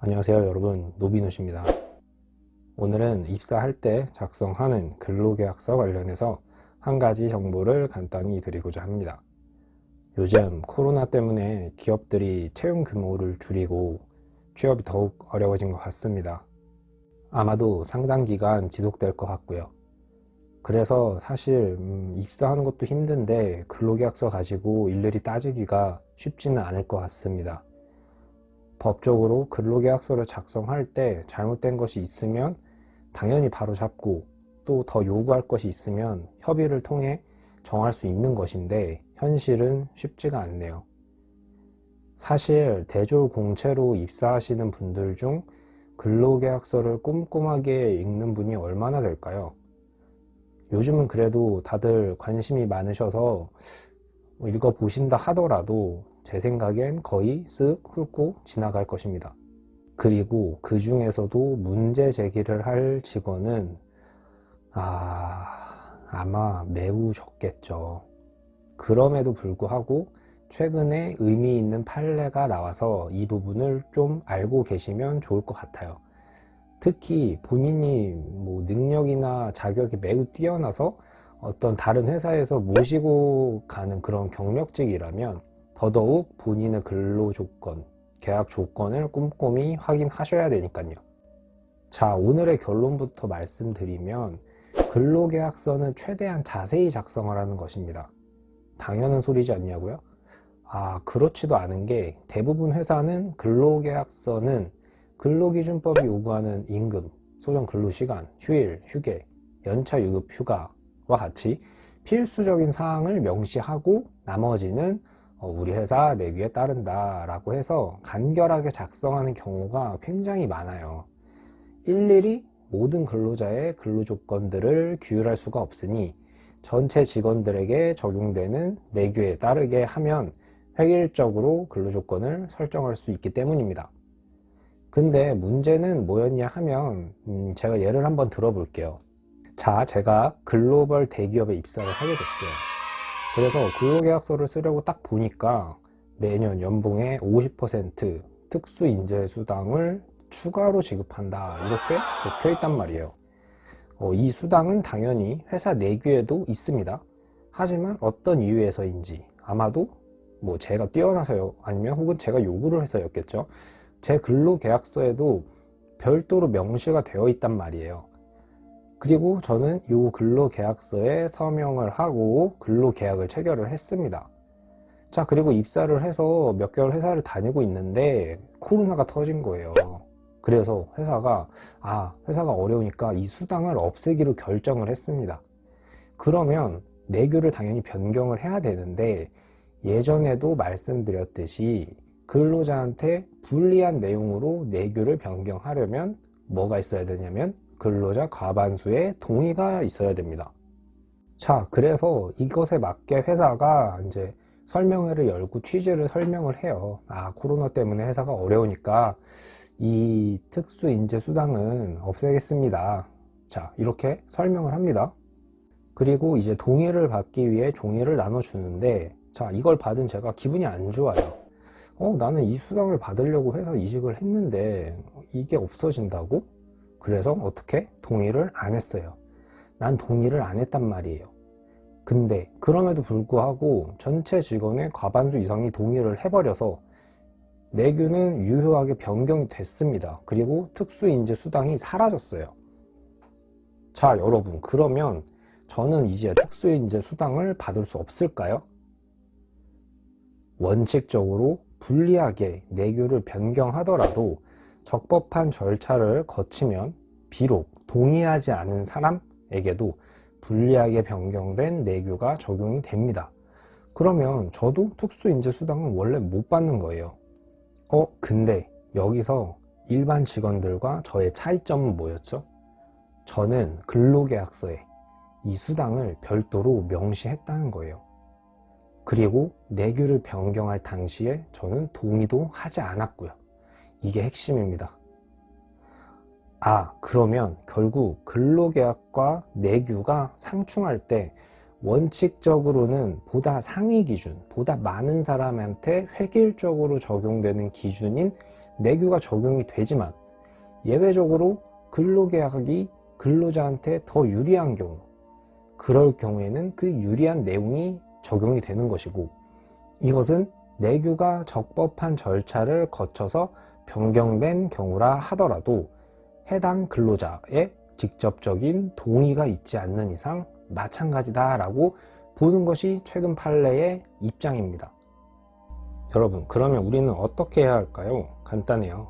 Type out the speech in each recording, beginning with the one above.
안녕하세요 여러분, 노비누시입니다. 오늘은 입사할 때 작성하는 근로계약서 관련해서 한 가지 정보를 간단히 드리고자 합니다. 요즘 코로나 때문에 기업들이 채용 규모를 줄이고 취업이 더욱 어려워진 것 같습니다. 아마도 상당 기간 지속될 것 같고요. 그래서 사실 입사하는 것도 힘든데 근로계약서 가지고 일일이 따지기가 쉽지는 않을 것 같습니다. 법적으로 근로계약서를 작성할 때 잘못된 것이 있으면 당연히 바로잡고, 또 더 요구할 것이 있으면 협의를 통해 정할 수 있는 것인데 현실은 쉽지가 않네요. 사실 대졸공채로 입사하시는 분들 중 근로계약서를 꼼꼼하게 읽는 분이 얼마나 될까요? 요즘은 그래도 다들 관심이 많으셔서 읽어보신다 하더라도 제 생각엔 거의 쓱 훑고 지나갈 것입니다. 그리고 그 중에서도 문제 제기를 할 직원은 아마 매우 적겠죠. 그럼에도 불구하고 최근에 의미 있는 판례가 나와서 이 부분을 좀 알고 계시면 좋을 것 같아요. 특히 본인이 능력이나 자격이 매우 뛰어나서 어떤 다른 회사에서 모시고 가는 그런 경력직이라면 더더욱 본인의 근로조건, 계약 조건을 꼼꼼히 확인하셔야 되니까요. 자, 오늘의 결론부터 말씀드리면 근로계약서는 최대한 자세히 작성을 하는 것입니다. 당연한 소리지 않냐고요? 그렇지도 않은 게 대부분 회사는 근로계약서는 근로기준법이 요구하는 임금, 소정근로시간, 휴일, 휴게, 연차 유급 휴가와 같이 필수적인 사항을 명시하고 나머지는 우리 회사 내규에 따른다 라고 해서 간결하게 작성하는 경우가 굉장히 많아요. 일일이 모든 근로자의 근로조건들을 규율할 수가 없으니 전체 직원들에게 적용되는 내규에 따르게 하면 획일적으로 근로조건을 설정할 수 있기 때문입니다. 근데 문제는 뭐였냐 하면 제가 예를 한번 들어볼게요. 자, 제가 글로벌 대기업에 입사를 하게 됐어요. 그래서 근로계약서를 쓰려고 딱 보니까 매년 연봉의 50% 특수인재수당을 추가로 지급한다 이렇게 적혀 있단 말이에요. 이 수당은 당연히 회사 내규에도 있습니다. 하지만 어떤 이유에서인지 아마도 제가 뛰어나서요, 아니면 혹은 제가 요구를 해서였겠죠. 제 근로계약서에도 별도로 명시가 되어 있단 말이에요. 그리고 저는 이 근로계약서에 서명을 하고 근로계약을 체결을 했습니다. 자, 그리고 입사를 해서 몇 개월 회사를 다니고 있는데 코로나가 터진 거예요. 그래서 회사가 어려우니까 이 수당을 없애기로 결정을 했습니다. 그러면 내규를 당연히 변경을 해야 되는데 예전에도 말씀드렸듯이 근로자한테 불리한 내용으로 내규를 변경하려면 뭐가 있어야 되냐면 근로자 과반수의 동의가 있어야 됩니다. 자, 그래서 이것에 맞게 회사가 이제 설명회를 열고 취지를 설명을 해요. 코로나 때문에 회사가 어려우니까 이 특수인재 수당은 없애겠습니다. 자, 이렇게 설명을 합니다. 그리고 이제 동의를 받기 위해 종이를 나눠주는데, 자, 이걸 받은 제가 기분이 안 좋아요. 나는 이 수당을 받으려고 회사 이직을 했는데 이게 없어진다고? 그래서 어떻게? 동의를 안 했어요. 난 동의를 안 했단 말이에요. 근데 그럼에도 불구하고 전체 직원의 과반수 이상이 동의를 해버려서 내규는 유효하게 변경이 됐습니다. 그리고 특수인재 수당이 사라졌어요. 자, 여러분, 그러면 저는 이제 특수인재 수당을 받을 수 없을까요? 원칙적으로 불리하게 내규를 변경하더라도 적법한 절차를 거치면 비록 동의하지 않은 사람에게도 불리하게 변경된 내규가 적용이 됩니다. 그러면 저도 특수인재 수당은 원래 못 받는 거예요. 근데 여기서 일반 직원들과 저의 차이점은 뭐였죠? 저는 근로계약서에 이 수당을 별도로 명시했다는 거예요. 그리고 내규를 변경할 당시에 저는 동의도 하지 않았고요. 이게 핵심입니다. 그러면 결국 근로계약과 내규가 상충할 때 원칙적으로는 보다 상위 기준, 보다 많은 사람한테 획일적으로 적용되는 기준인 내규가 적용이 되지만 예외적으로 근로계약이 근로자한테 더 유리한 경우, 그럴 경우에는 그 유리한 내용이 적용이 되는 것이고, 이것은 내규가 적법한 절차를 거쳐서 변경된 경우라 하더라도 해당 근로자의 직접적인 동의가 있지 않는 이상 마찬가지다라고 보는 것이 최근 판례의 입장입니다. 여러분, 그러면 우리는 어떻게 해야 할까요? 간단해요.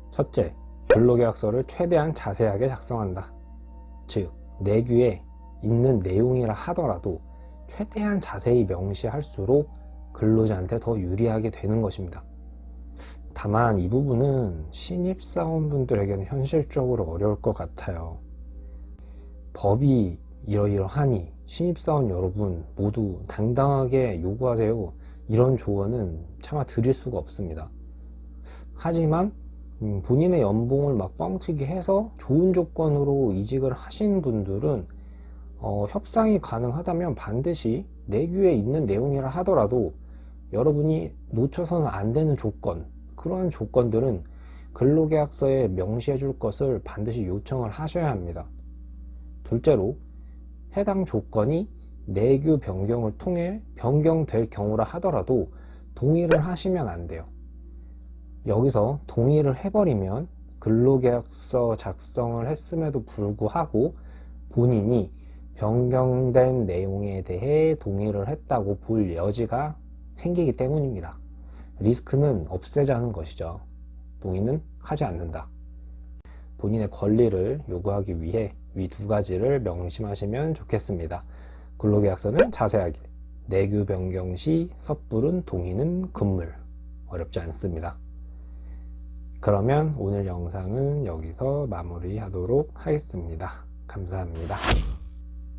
첫째, 근로계약서를 최대한 자세하게 작성한다. 즉, 내규에 있는 내용이라 하더라도 최대한 자세히 명시할수록 근로자한테 더 유리하게 되는 것입니다. 다만 이 부분은 신입사원분들에게는 현실적으로 어려울 것 같아요. 법이 이러이러하니 신입사원 여러분 모두 당당하게 요구하세요, 이런 조언은 차마 드릴 수가 없습니다. 하지만 본인의 연봉을 막 뻥튀기 해서 좋은 조건으로 이직을 하신 분들은 협상이 가능하다면 반드시 내규에 있는 내용이라 하더라도 여러분이 놓쳐서는 안 되는 조건, 그러한 조건들은 근로계약서에 명시해 줄 것을 반드시 요청을 하셔야 합니다. 둘째로, 해당 조건이 내규 변경을 통해 변경될 경우라 하더라도 동의를 하시면 안 돼요. 여기서 동의를 해버리면 근로계약서 작성을 했음에도 불구하고 본인이 변경된 내용에 대해 동의를 했다고 볼 여지가 생기기 때문입니다. 리스크는 없애자는 것이죠. 동의는 하지 않는다. 본인의 권리를 요구하기 위해 위 두 가지를 명심하시면 좋겠습니다. 근로계약서는 자세하게, 내규 변경 시 섣부른 동의는 금물. 어렵지 않습니다. 그러면 오늘 영상은 여기서 마무리하도록 하겠습니다. 감사합니다.